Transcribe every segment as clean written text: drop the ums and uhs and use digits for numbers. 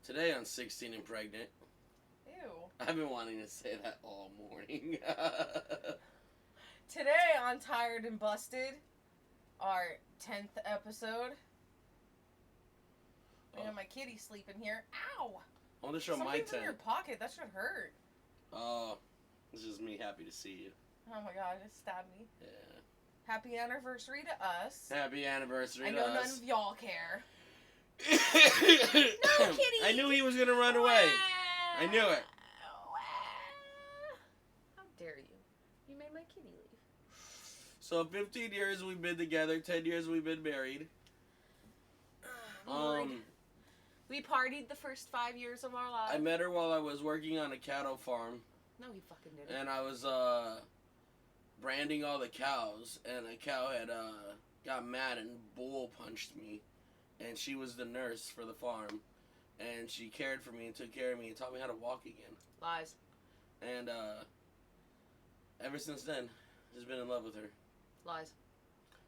Today on 16 and Pregnant. Ew. I've been wanting to say that all morning. Today on Tired and Busted, our 10th episode. I got my kitty sleeping here. Ow! I want to show my Something's in 10. your pocket. That should hurt. Oh, this is me happy to see you. Oh my god, it stabbed me. Yeah. Happy anniversary to us. Happy anniversary I to know us. none of y'all care. No, kitty! I knew he was going to run away. I knew it. How dare you? You made my kitty leave. So 15 years we've been together, 10 years we've been married. We partied the first 5 years of our lives. I met her while I was working on a cattle farm. No, you fucking didn't. And I was branding all the cows, and a cow had got mad and bull punched me, and she was the nurse for the farm, and she cared for me and took care of me and taught me how to walk again. Lies. And ever since then, just been in love with her. Lies.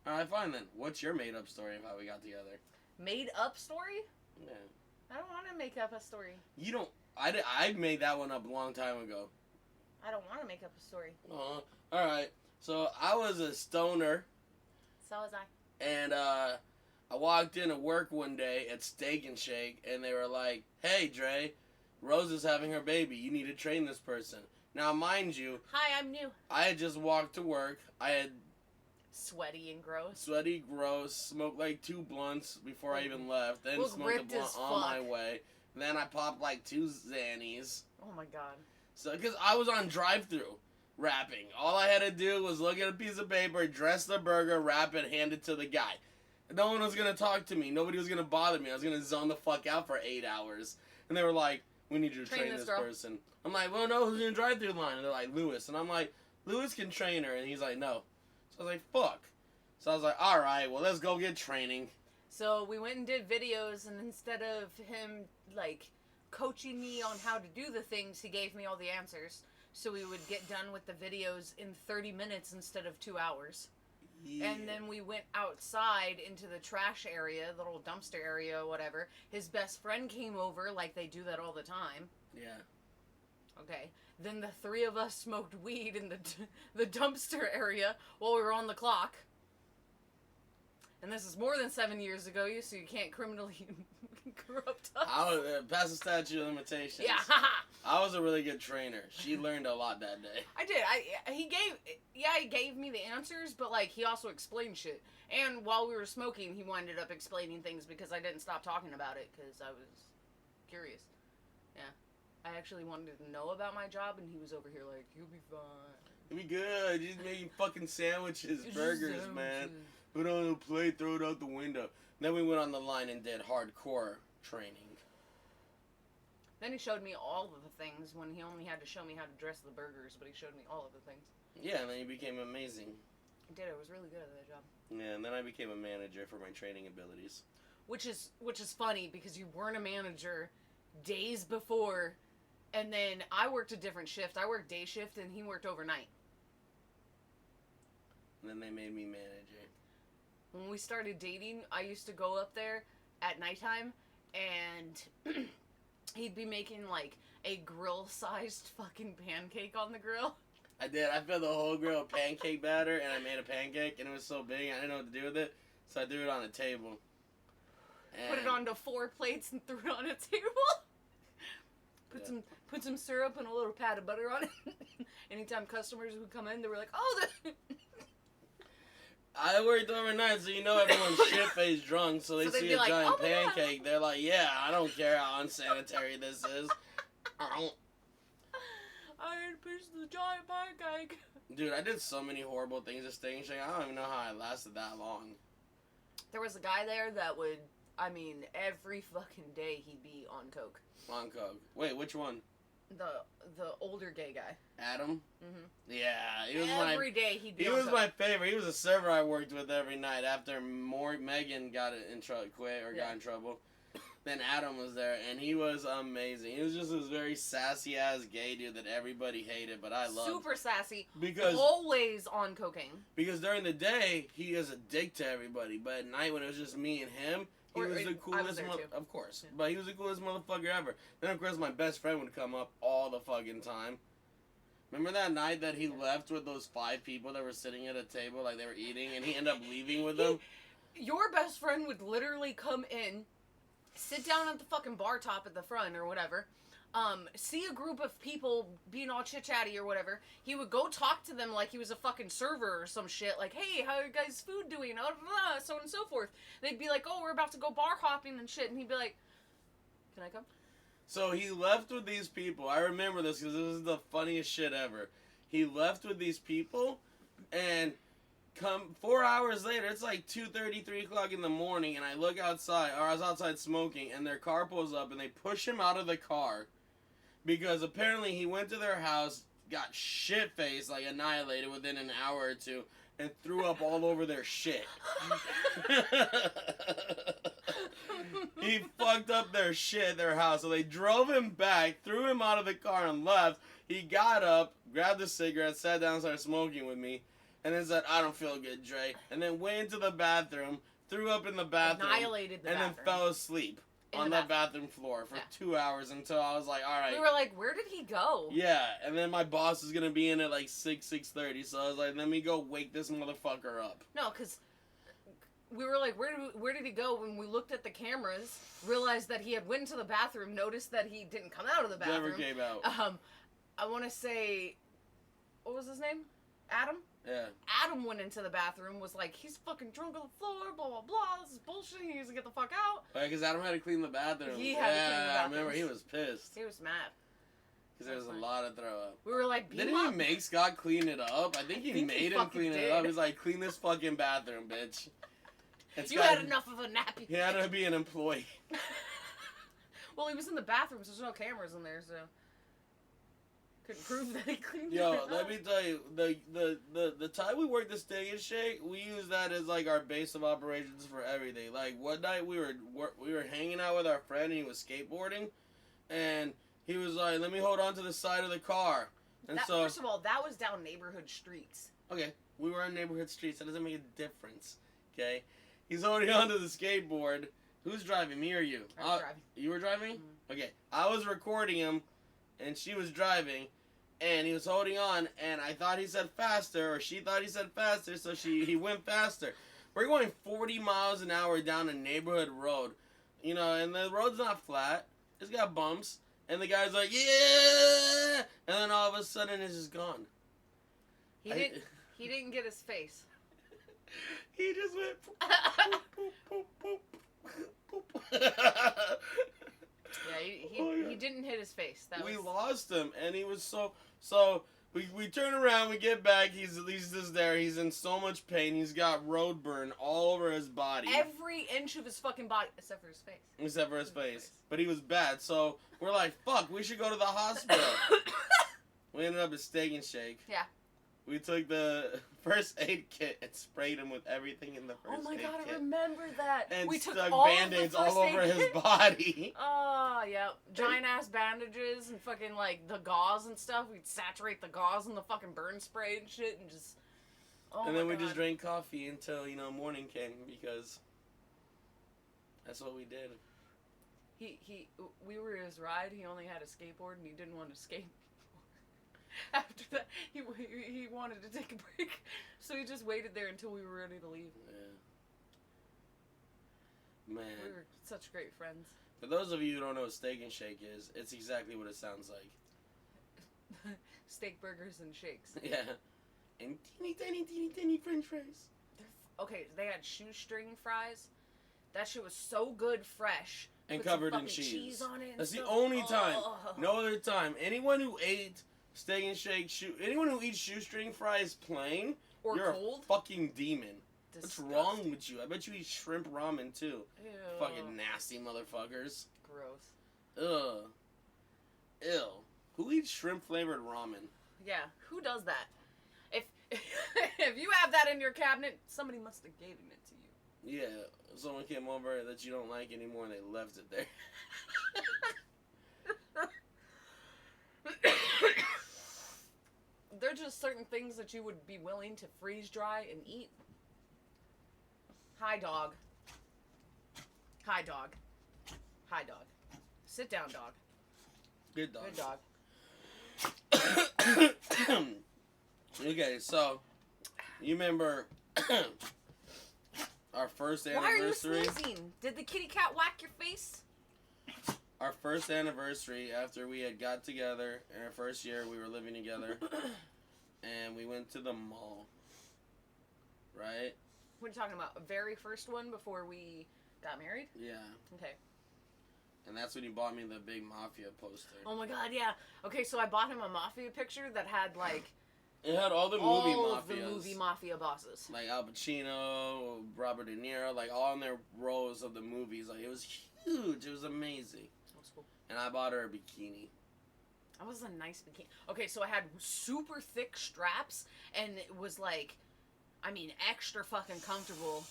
All right, fine then. What's your made-up story of how we got together? Made up story? Yeah. I don't want to make up a story. You don't. I made that one up a long time ago. I don't want to make up a story. All right. So I was a stoner. So was I. And I walked into work one day at Steak and Shake, and they were like, "Hey, Dre, Rose is having her baby. You need to train this person." Now, mind you, Hi, I'm new. I had just walked to work. I had Sweaty and gross. sweaty, gross, smoked like 2 blunts before I even left, then Look smoked a ripped blunt as on my fuck. way. Then I popped like 2 Xannies. Oh my god. So, because I was on drive-thru wrapping. All I had to do was look at a piece of paper, dress the burger, wrap it, hand it to the guy. No one was going to talk to me. Nobody was going to bother me. I was going to zone the fuck out for 8 hours. And they were like, "We need you to train this girl." person." I'm like, "Well, no, who's in the drive-thru line?" And they're like, "Lewis." And I'm like, "Lewis can train her." And he's like, "No." So I was like, "Fuck." So I was like, "All right, well, let's go get training." So we went and did videos, and instead of him, like, coaching me on how to do the things, he gave me all the answers. So we would get done with the videos in 30 minutes instead of 2 hours. Yeah. And then we went outside into the trash area, the little dumpster area or whatever. His best friend came over, like they do that all the time. Yeah. Okay. Then the 3 of us smoked weed in the dumpster area while we were on the clock. And this is more than 7 years ago, so you can't criminally corrupt us. I was past the statute of limitations. Yeah. I was a really good trainer. She learned a lot that day. I did. He gave me the answers, but like he also explained shit. And while we were smoking, he winded up explaining things because I didn't stop talking about it because I was curious. Yeah, I actually wanted to know about my job, and he was over here like, "You'll be fine. It'll be good. You're just making fucking sandwiches, It's just burgers, man. sandwiches." Put it on the plate, throw it out the window. Then we went on the line and did hardcore training. Then he showed me all of the things when he only had to show me how to dress the burgers, but he showed me all of the things. Yeah, and then he became amazing. I did. I was really good at that job. Yeah, and then I became a manager for my training abilities. Which is funny because you weren't a manager days before, and then I worked a different shift. I worked day shift, and he worked overnight. And then they made me manager. When we started dating, I used to go up there at nighttime, and he'd be making like a grill-sized fucking pancake on the grill. I did. I filled the whole grill with pancake batter, and I made a pancake, and it was so big, I didn't know what to do with it, so I threw it on a table. And Put it onto 4 plates and threw it on a table. Put some syrup and a little pat of butter on it. Anytime customers would come in, they were like, "Oh, I worked overnight, so you know everyone's shit-faced drunk, so they So they'd see be a like, giant "Oh my God." pancake, they're like, "Yeah, I don't care how unsanitary this is." I had to push the giant pancake." Dude, I did so many horrible things at Steak and Shake, I don't even know how I lasted that long. There was a guy there that would, every fucking day he'd be on coke. On coke. Wait, which one? The older gay guy. Adam? Mhm. Yeah, he was Every day he'd be He on was coke. my favorite. He was a server I worked with every night after Megan got in trouble, quit or got in trouble. Then Adam was there, and he was amazing. He was just this very sassy ass gay dude that everybody hated, but I loved. Super sassy. Because Always on cocaine. during the day he is a dick to everybody, but at night when it was just me and him, He was the I was coolest there too. of course. Yeah. But he was the coolest motherfucker ever. Then of course my best friend would come up all the fucking time. Remember that night that he left with those 5 people that were sitting at a table like they were eating and he ended up leaving with them? Your best friend would literally come in, sit down at the fucking bar top at the front or whatever, see a group of people being all chit-chatty or whatever. He would go talk to them like he was a fucking server or some shit. Like, hey, how are you guys' food doing? Oh, blah, blah, so on and so forth. They'd be like, oh, we're about to go bar hopping and shit. And he'd be like, can I come? So he left with these people. I remember this because this is the funniest shit ever. He left with these people and come 4 hours later, it's like 2:30, 3 o'clock in the morning, and I look outside, or I was outside smoking, and their car pulls up, and they push him out of the car because apparently he went to their house, got shit-faced, like annihilated within an hour or two, and threw up all over their shit. He fucked up their shit at their house, so they drove him back, threw him out of the car, and left. He got up, grabbed a cigarette, sat down, started smoking with me, and then said, I don't feel good, Dre. And then went into the bathroom, threw up in the bathroom, Annihilated the and bathroom. then fell asleep on the bathroom floor for 2 hours until I was like, all right. We were like, where did he go? Yeah, and then my boss was going to be in at like 6:30, so I was like, let me go wake this motherfucker up. No, because we were like, where did he go? When we looked at the cameras, realized that he had went to the bathroom, noticed that he didn't come out of the bathroom. Never came out. I want to say, what was his name? Adam? Yeah. Adam went into the bathroom, was like, he's fucking drunk on the floor, blah, blah, blah, this is bullshit, he needs to get the fuck out. Because Adam had to clean the bathroom. He had to clean the I bathroom. remember he was pissed. He was mad. Because there was a lot of throw up. We were like, Didn't he make Scott clean it up? I think he made him clean it up. He was like, clean this fucking bathroom, bitch. And You Scott, had enough of a nappy. He had to be an employee. Well, he was in the bathroom, so there's no cameras in there, so couldn't prove that he cleaned it Yo, up. let me tell you, the time we worked the Steak and Shake, we used that as like our base of operations for everything. Like one night we were hanging out with our friend and he was skateboarding, and he was like, "Let me hold on to the side of the car." And That, so, first of all, that was down neighborhood streets. okay, we were on neighborhood streets. That doesn't make a difference. Okay, he's holding onto the skateboard. Who's driving, me or you? I was driving. You were driving? Mm-hmm. Okay, I was recording him, and she was driving. And he was holding on, and I thought he said faster, or she thought he said faster, so he went faster. We're going 40 miles an hour down a neighborhood road, you know, and the road's not flat. It's got bumps, and the guy's like, yeah! And then all of a sudden, it's just gone. He didn't get his face. He just went poop, poop, poop, poop, poop. Yeah, he didn't hit his face. We lost him, and he was so. We turn around, we get back. He's just there. He's in so much pain. He's got road burn all over his body. Every inch of his fucking body, except for his face. Except for his face. But he was bad. So we're like, fuck, we should go to the hospital. We ended up at Steak and Shake. Yeah. We took the first aid kit and sprayed him with everything in the first aid kit. Oh my god, I remember that. And we took stuck all Band-Aids of the all over his body. Oh, yeah. Giant ass bandages and fucking like the gauze and stuff. We'd saturate the gauze in the fucking burn spray and shit and just. Oh And then my we God. just drank coffee until, morning came because that's what we did. We were his ride. He only had a skateboard and he didn't want to skate. After that, he wanted to take a break, so he just waited there until we were ready to leave. Yeah. Man. We were such great friends. For those of you who don't know what Steak and Shake is, it's exactly what it sounds like. Steak burgers and shakes. Yeah. And teeny french fries. Okay, they had shoestring fries. That shit was so good fresh. And Put some covered in fucking cheese on it and That's the stuff. only time. Oh. No other time. Anyone who ate Steak and Shake, anyone who eats shoestring fries plain, Or you're cold. a fucking demon. Disgusting. What's wrong with you? I bet you eat shrimp ramen too. Ew. Fucking nasty motherfuckers. Gross. Ugh. Ew. Who eats shrimp flavored ramen? Yeah, who does that? If if you have that in your cabinet, somebody must have given it to you. Yeah, someone came over that you don't like anymore and they left it there. There are just certain things that you would be willing to freeze dry and eat. Hi, dog. Hi, dog. Hi, dog. Sit down, dog. Good dog. Good dog. Okay, so you remember our first Why are you anniversary? sneezing? Did the kitty cat whack your face? Our first anniversary after we had got together in our first year, we were living together, and we went to the mall. Right? What are you talking about? A very first one before we got married? Yeah. Okay. And that's when you bought me the big Mafia poster. Oh my god, yeah. Okay, so I bought him a Mafia picture that had like It had all the movie all of Mafias. the movie Mafia bosses. Like Al Pacino, Robert De Niro, like all in their roles of the movies. Like it was huge. It was amazing. That's cool. And I bought her a bikini. That was a nice bikini. Okay, so I had super thick straps, and it was like, I mean, extra fucking comfortable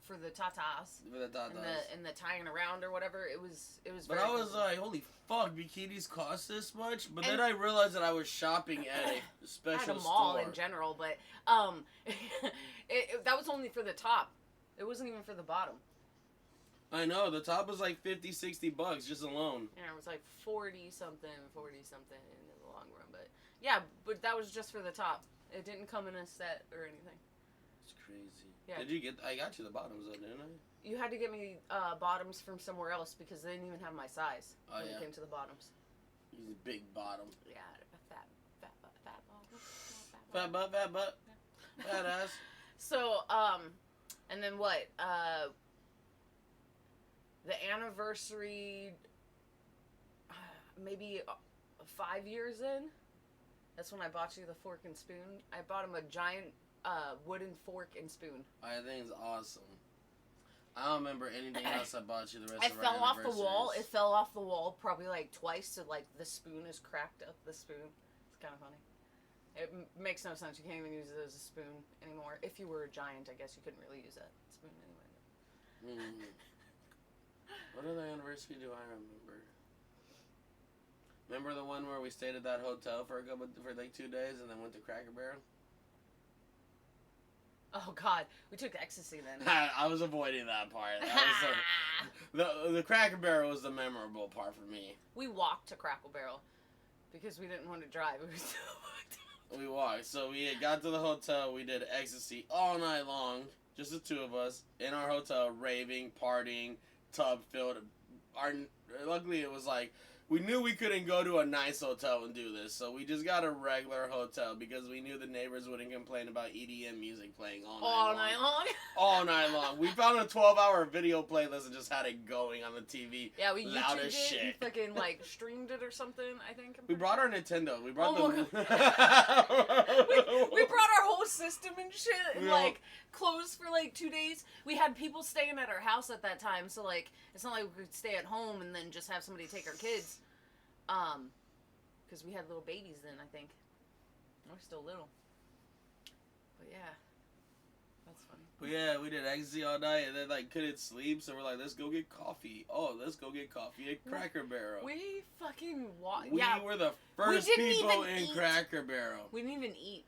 for the tatas For the tatas. and the tying around or whatever. It was. But Very I was comfortable. like, holy fuck, bikinis cost this much? But then And- I realized that I was shopping at a special at a mall store. in general, but that was only for the top. It wasn't even for the bottom. I know, the top was like $50-$60 just alone. Yeah, it was like 40 something in the long run, but yeah, but that was just for the top. It didn't come in a set or anything. It's crazy. Yeah. Did you get? I got you the bottoms though, didn't I? You had to get me bottoms from somewhere else because they didn't even have my size Oh, when yeah. it came to the bottoms. He's a big bottom. Yeah, a fat bottom. Fat butt, fat butt. Fat ass. So, and then what? The anniversary, maybe 5 years in, that's when I bought you the fork and spoon. I bought him a giant wooden fork and spoon. I think it's awesome. I don't remember anything else I bought you the rest It of our fell off the wall. It anniversaries. fell off the wall probably like twice, so like the spoon is cracked up the spoon. It's kind of funny. It makes no sense. You can't even use it as a spoon anymore. If you were a giant, I guess you couldn't really use that spoon anyway. What other anniversary do I remember? Remember the one where we stayed at that hotel for like 2 days and then went to Cracker Barrel? Oh God, we took ecstasy then. I was avoiding that part. That was the Cracker Barrel was the memorable part for me. We walked to Crackle Barrel because we didn't want to drive. We were so fucked up. We walked. So we had got to the hotel. We did ecstasy all night long. Just the two of us in our hotel, raving, partying, tub filled. Luckily, it was like we knew we couldn't go to a nice hotel and do this, so we just got a regular hotel because we knew the neighbors wouldn't complain about EDM music playing all night long. All night long. We found a 12-hour video playlist and just had it going on the TV. Yeah, we Loud YouTubed as it shit. and fucking like streamed it or something. I think. I'm We pretty brought sure. our Nintendo. We brought Oh the. we brought our whole system and shit and Yeah. like closed for like 2 days. We had people staying at our house at that time, so like it's not like we could stay at home and then just have somebody take our kids. Because we had little babies then, I think. We're still little. But yeah. That's funny. But yeah, we did ecstasy all night and then like couldn't sleep, so we're like, let's go get coffee. Oh, let's go get coffee at Cracker Barrel. We fucking We yeah. were the first didn't people even in eat. Cracker Barrel. We didn't even eat.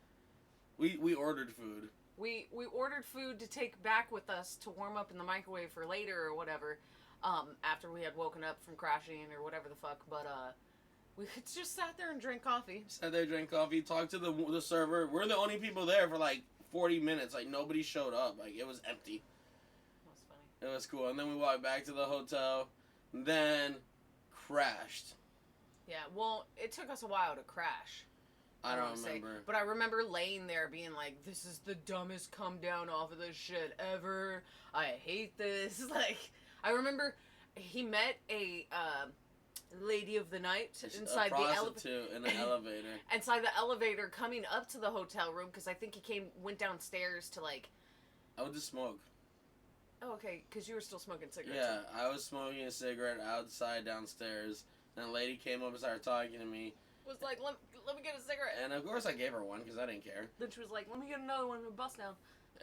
We ordered food. We ordered food to take back with us to warm up in the microwave for later or whatever. After we had woken up from crashing or whatever the fuck, but we just sat there and drank coffee. Sat there, drank coffee, talked to the server. We're the only people there for like 40 minutes. Like nobody showed up. Like it was empty. That was funny. It was cool. And then we walked back to the hotel. Then crashed. Yeah, well, it took us a while to crash. I don't wanna say. remember. But I remember laying there being like, this is the dumbest come down off of this shit ever. I hate this. Like, I remember he met a lady of the night inside a the elevator. prostitute in an elevator. Inside the elevator coming up to the hotel room because I think he went downstairs to like. I would just smoke. Oh, okay, because you were still smoking cigarettes. Yeah, I was smoking a cigarette outside downstairs. And a lady came up and started talking to me. Was like, let me get a cigarette. And of course I gave her one because I didn't care. Then she was like, let me get another one and bust down.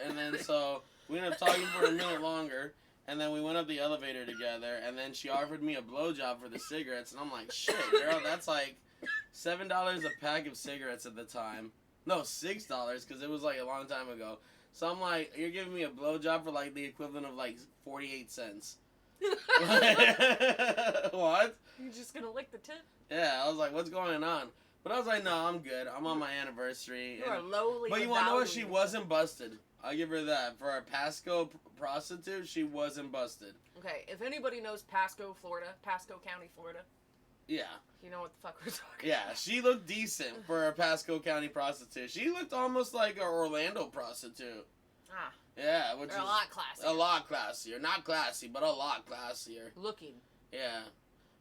And then so we ended up talking for a minute longer. And then we went up the elevator together. And then she offered me a blowjob for the cigarettes. And I'm like, shit, girl, that's like $7 a pack of cigarettes at the time. No, $6 because it was like a long time ago. So I'm like, you're giving me a blowjob for like the equivalent of like 48 cents. What? You're just gonna lick the tip? Yeah, I was like, what's going on? But I was like, no, I'm good. I'm on my anniversary. You are lowly. But you want to know what? without She me. wasn't busted. I'll give her that. For a Pasco prostitute, she wasn't busted. Okay, if anybody knows Pasco, Florida, Pasco County, Florida, Yeah. you know what the fuck we're talking Yeah, she looked decent for a Pasco County prostitute. She looked almost like an Orlando prostitute. Ah, Yeah, which they're is a lot classier. a lot classier. Not classy, but a lot classier. Looking. Yeah,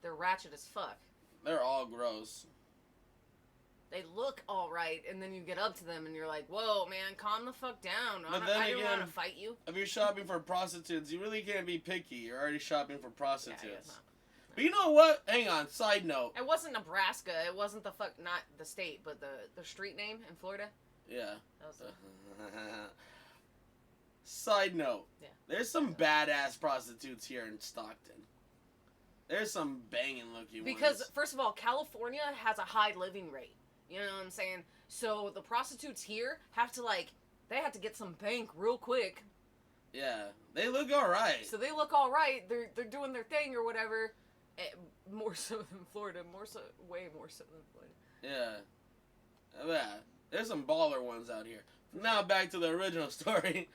They're ratchet as fuck. they're all gross. They look alright, and then you get up to them and you're like, whoa, man, calm the fuck down. But I then didn't again- want to fight you. If you're shopping for prostitutes, you really can't be picky. You're already shopping for Yeah, prostitutes. I guess not. But you know what? Hang on. Side note. It wasn't Nebraska. It wasn't not the state, but the street name in Florida. Yeah. That was Side note. Yeah. There's some badass prostitutes here in Stockton. There's some banging looking because, ones. first of all, California has a high living rate. You know what I'm saying? So the prostitutes here have to, they have to get some bank real quick. Yeah. They look alright. So they look all right. They're doing their thing or whatever. More so than Florida. Way more so than Florida. Yeah. Yeah. There's some baller ones out here. Now back to the original story.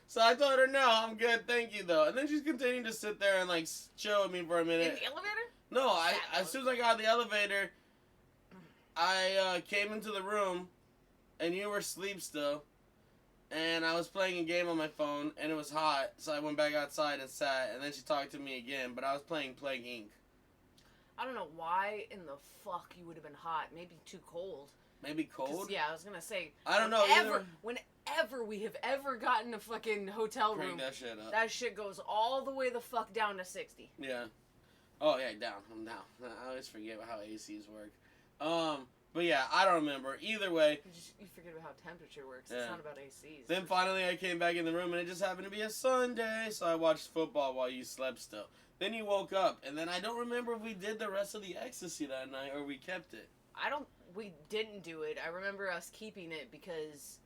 So I told her, no, I'm good, thank you, though. And then she's continuing to sit there and, chill with me for a In minute. the elevator? No, as soon as I got out of the elevator, I came into the room, and you were asleep still. And I was playing a game on my phone, and it was hot, so I went back outside and sat, and then she talked to me again, but I was playing Plague Inc. I don't know why in the fuck you would have been hot. Maybe too cold. Maybe 'Cause, cold? yeah, I was gonna say. I don't know either. Whenever we have ever gotten a fucking hotel Crank room, that shit up. that shit goes all the way the fuck down to 60. Yeah. Oh, yeah, down. I'm down. I always forget how ACs work. But yeah, I don't remember. Either way, You forget about how temperature works. Yeah. It's not about ACs. then finally I came back in the room, and it just happened to be a Sunday, so I watched football while you slept still. Then you woke up, and then I don't remember if we did the rest of the ecstasy that night or we kept it. We didn't do it. I remember us keeping it because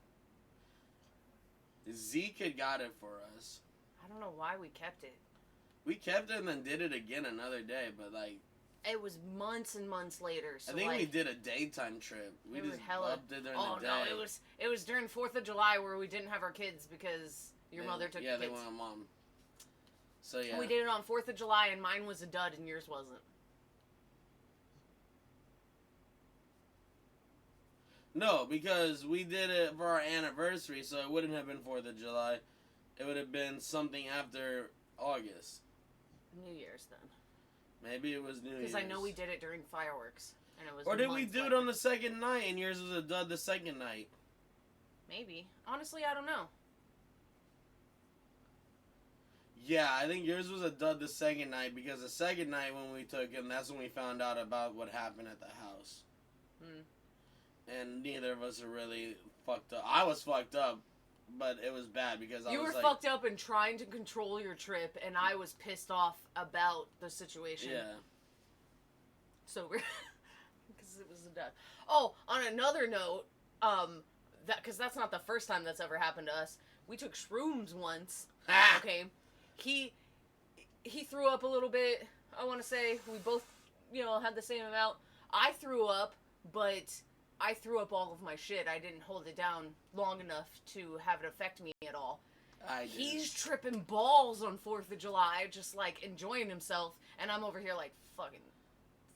Zeke had got it for us. I don't know why we kept it. We kept it and then did it again another day, but It was months and months later. So I think we did a daytime trip. We we were just hella- loved it during Oh the day. no, it was during 4th of July where we didn't have our kids because your mother took Yeah, the they kids. went with mom. So yeah. We did it on 4th of July and mine was a dud and yours wasn't. No, because we did it for our anniversary, so it wouldn't have been 4th of July. It would have been something after August. New Year's then. Maybe it was New Year's. Because I know we did it during fireworks. And it was Or did we months do it later. on the second night and yours was a dud the second night? Maybe. Honestly, I don't know. Yeah, I think yours was a dud the second night because the second night when we took him, that's when we found out about what happened at the house. Hmm. And neither of us are really fucked up. I was fucked up, but it was bad because I You was were like, fucked up and trying to control your trip, and I was pissed off about the situation. yeah. So we're because it was a dud. Oh, on another note, because that's not the first time that's ever happened to us. We took shrooms once. Ah! Okay, he threw up a little bit. I want to say we both, had the same amount. I threw up, but I threw up all of my shit. I didn't hold it down long enough to have it affect me at all. I did. He's tripping balls on 4th of July, just enjoying himself, and I'm over here fucking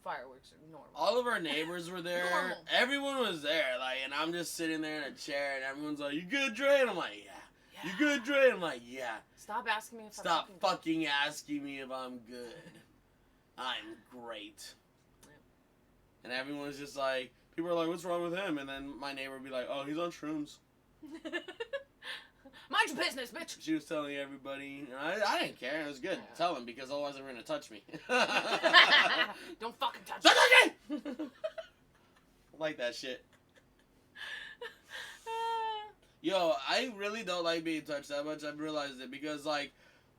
fireworks are normal. All of our neighbors were there. Normal. Everyone was there, and I'm just sitting there in a chair, and everyone's like, "You good, Dre?" And I'm like, "Yeah." "You good, Dre?" I'm like, "Yeah." Stop asking me if Stop I'm fucking asking me if I'm good. I'm great. And everyone's just like, people are like, "What's wrong with him?" And then my neighbor would be like, "Oh, he's on shrooms." Mind your business, bitch. She was telling everybody. I didn't care. It was good. Yeah. Tell him because otherwise they're gonna touch me. Don't fucking touch Don't me. touch me! I like that shit. Yo, I really don't like being touched that much. I've realized it because,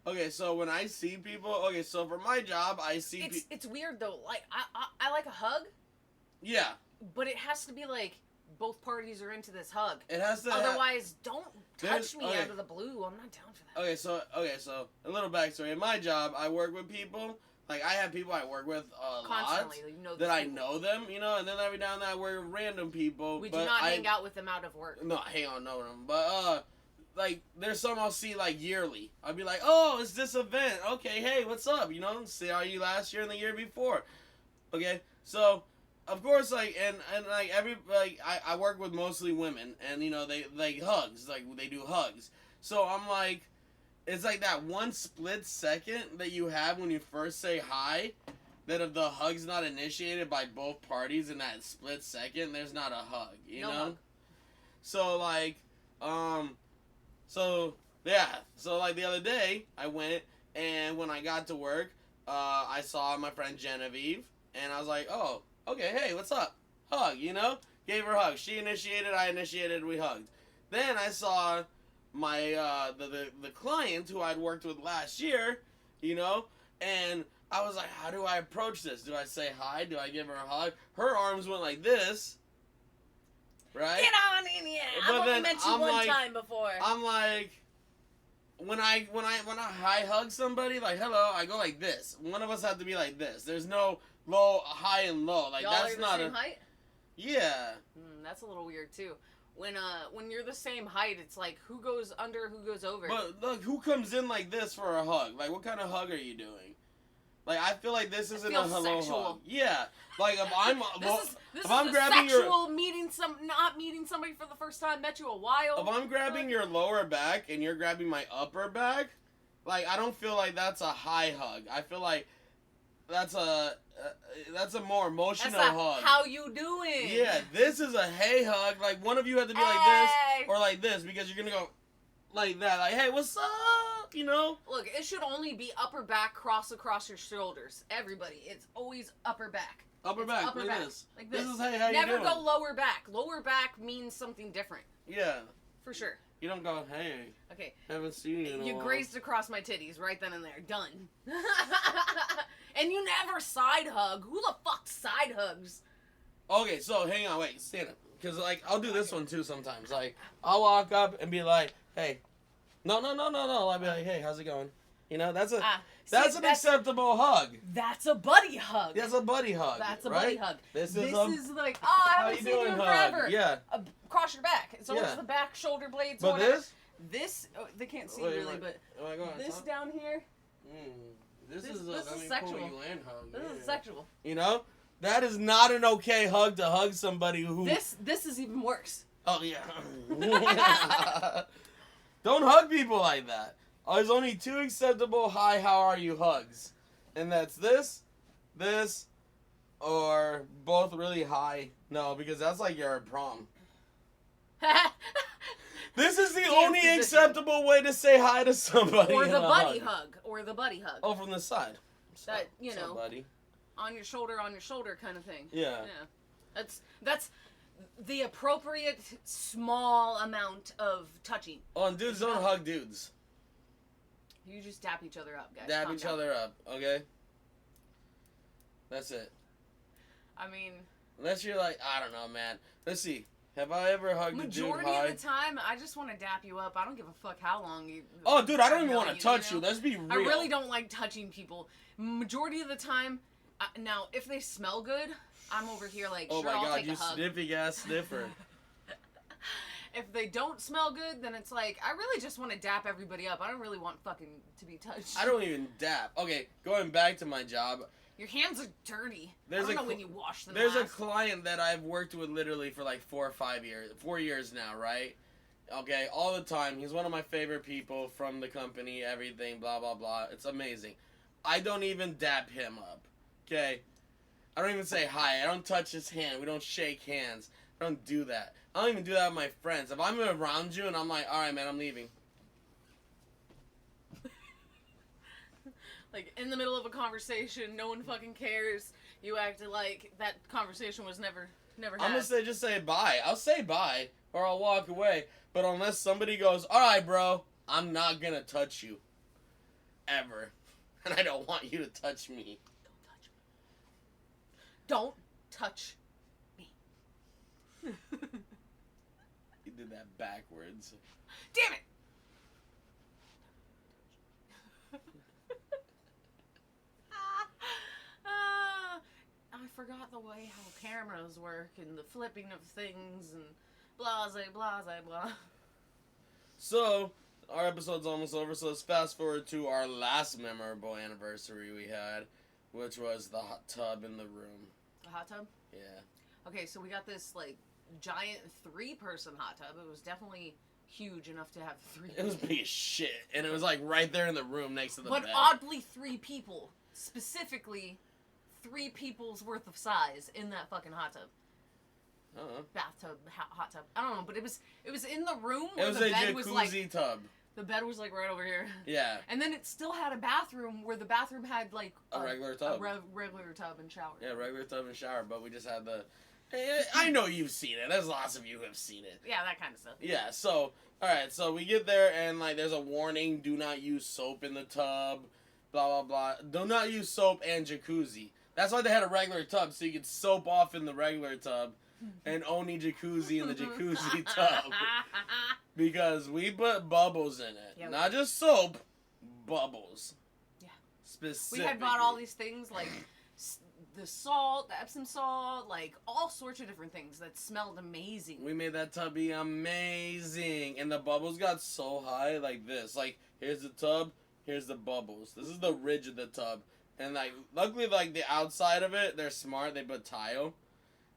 okay, so when I see people, okay, so for my job, I see people. It's weird though. I like a hug, Yeah. but it has to be both parties are into this hug. It has to. Otherwise, don't touch me okay. out of the blue. I'm not down for that. Okay, so a little backstory. In my job, I work with people. Like, I have people I work with a Constantly, lot. you know that I people. know them, you know, and then every now and then I work with random people. We do not hang out with them out of work. No, hang on, no, but like there's some I'll see like yearly. I'll be like, oh, it's this event. Okay, hey, what's up? You know, see how you last year and the year before. Okay, so of course, like and like I work with mostly women, and you know they like hugs, like they do hugs. So I'm like. It's like that one split second that you have when you first say hi, that if the hug's not initiated by both parties in that split second, there's not a hug, you know? Hug. So, like, so like the other day, I went, and when I got to work, I saw my friend Genevieve, and I was like, oh, okay, hey, what's up? Hug, you know? Gave her a hug. She initiated, I initiated, we hugged. Then I saw my the client who I'd worked with last year, you know, and I was like, how do I approach this? Do I say hi? Do I give her a hug? Her arms went like this, right? Get on in here. But I've only then met you I'm one like- time before. I'm like, when I high hug somebody, like hello, I go like this. One of us have to be like this. There's no low, high and low. Like Y'all that's are the not same height? yeah. That's a little weird too. When you're the same height, it's like who goes under, who goes over. But look, who comes in like this for a hug? Like, what kind of hug are you doing? Like, I feel like this isn't a feels hello sexual. hug. Yeah, like if I'm this if is I'm a grabbing sexual not meeting somebody for the first time, met you a while. if I'm grabbing your lower back and you're grabbing my upper back, like I don't feel like that's a high hug. I feel like that's a more emotional That's not hug. how you doing. Yeah, this is a hey hug. Like one of you had to be like this or like this because you're gonna go like that. Like, hey, what's up? You know? Look, it should only be upper back cross across your shoulders. Everybody, it's always upper back. Upper It's back, upper like back. this. Like This this. is hey, how Never you doing? go lower back. Lower back means something different, Yeah. for sure. You don't go, hey, Okay, haven't seen you in a you while. grazed across my titties right then and there. Done. And you never side hug. Who the fuck side hugs? Okay, so hang on, wait, stand up. Because, like, I'll do this one too sometimes. Like, I'll walk up and be like, hey. No. I'll be like, hey, how's it going? You know, that's That's an acceptable hug. That's a buddy hug. That's a buddy hug. That's a right? buddy hug. This This is is like, oh, I how haven't you seen you doing in hug. forever. Yeah. Cross your back. It's always Yeah. the back shoulder blades. But or whatever. this? Oh, they can't see Wait, really, wait. but Am I going on this top? down here, This this- is this let is me sexual. pull you in hug. this yeah. is sexual. You know? That is not an okay hug to hug somebody who... This is even worse. Oh, yeah. Don't hug people like that. There's only two acceptable hi, how are you hugs. And that's this, or both really high. No, because that's like you're at prom. This is the Dance only position. acceptable way to say hi to somebody. Or in the a buddy hug. Or the buddy hug. Oh, from the side. That, you What's up, know. buddy? On your shoulder kind of thing. Yeah. That's the appropriate small amount of touching. Oh, and dudes don't hug dudes. You just dap each other up, guys. Dab Calm each down. other up, okay? That's it. I mean, Unless you're like, I don't know, man. Let's see. Have I ever hugged a dude majority high? of the time, I just want to dap you up. I don't give a fuck how long you. Oh, dude, I don't even know want to touch you. know? Let's be real. I really don't like touching people. Majority of the time, now if they smell good, I'm over here like, Oh sure, my I'll god, take you a hug. sniffy ass sniffer. If they don't smell good, then it's like I really just want to dap everybody up. I don't really want fucking to be touched. I don't even dap. Okay, going back to my job. Your hands are dirty. There's I don't a know when you wash them. There's a last. client that I've worked with literally for like 4 or 5 years. 4 years now, right? Okay, all the time. He's one of my favorite people from the company, everything, blah, blah, blah. It's amazing. I don't even dap him up. Okay? I don't even say hi. I don't touch his hand. We don't shake hands. I don't do that. I don't even do that with my friends. If I'm around you and I'm like, alright, man, I'm leaving. Like, in the middle of a conversation, no one fucking cares. You acted like that conversation was never had. I'm gonna just say bye. I'll say bye, or I'll walk away. But unless somebody goes, alright, bro, I'm not gonna touch you. Ever. And I don't want you to touch me. Don't touch me. Don't touch me. You did that backwards. Damn it! I forgot the way how cameras work and the flipping of things and blase, blase, blah. So, our episode's almost over, so let's fast forward to our last memorable anniversary we had, which was the hot tub in the room. The hot tub? Yeah. Okay, so we got this, like, giant 3-person hot tub. It was definitely huge enough to have 3 It was big as shit, and it was, like, right there in the room next to the But bed. oddly 3 people. Specifically, 3 people's worth of size in that fucking hot tub. Bathtub, hot tub. I don't know, but it was in the room where It was the a bed was like... jacuzzi tub. The bed was, like, right over here. Yeah. And then it still had a bathroom where the bathroom had, like... A regular tub. Regular tub and shower. Yeah, regular tub and shower, but we just had the... I know you've seen it. There's lots of you who have seen it. Yeah, that kind of stuff. Yeah, so, alright, so we get there and, like, there's a warning, do not use soap in the tub, blah, blah, blah. Do not use soap and jacuzzi. That's why they had a regular tub, so you could soap off in the regular tub and only jacuzzi in the jacuzzi tub. Because we put bubbles in it. Yeah, Not just soap, bubbles. Yeah. Specifically. We had bought all these things, like... the salt, the Epsom salt, like all sorts of different things that smelled amazing. We made that tub be amazing. And the bubbles got so high like this. Like, here's the tub, here's the bubbles. This is the ridge of the tub. And, like, luckily, like, the outside of it, they're smart. They put tile,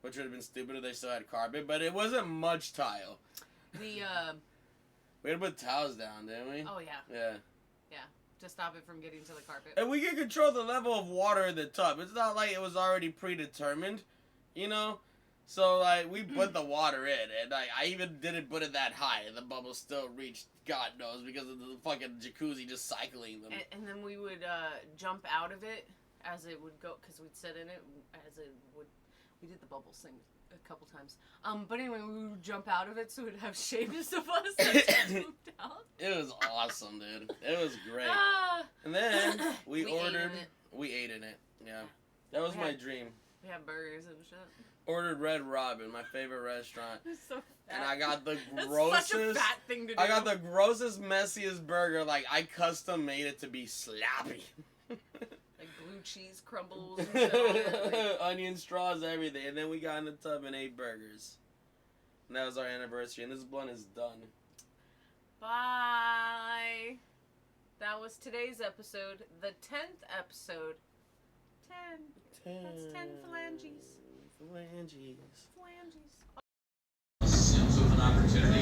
which would have been stupid if they still had carpet. But it wasn't much tile. The, We had to put tiles down, didn't we? oh, yeah. Yeah. To stop it from getting to the carpet. And we can control the level of water in the tub. It's not like it was already predetermined, you know? So, like, we put the water in, and I even didn't put it that high, and the bubbles still reached, God knows, because of the fucking jacuzzi just cycling them. And then we would jump out of it as it would go, because we'd sit in it as it would. We did the bubbles thing a couple times. But anyway, we would jump out of it so it would have shapes of us that moved out. It was awesome, dude. It was great. Ah. And then we ordered. Ate in it. We ate in it. Yeah. That was my dream. We had burgers and shit. Ordered Red Robin, my favorite restaurant. So fat. And I got the That's grossest. such a fat thing to do. I got the grossest, messiest burger. Like, I custom made it to be sloppy. Like blue cheese crumbles and shit on it. Like, Onion straws, everything. And then we got in the tub and ate burgers. And that was our anniversary. And this blunt is done. bye. That was today's episode. The 10th episode. 10. That's 10 phalanges. Phalanges. Phalanges. Sims with an opportunity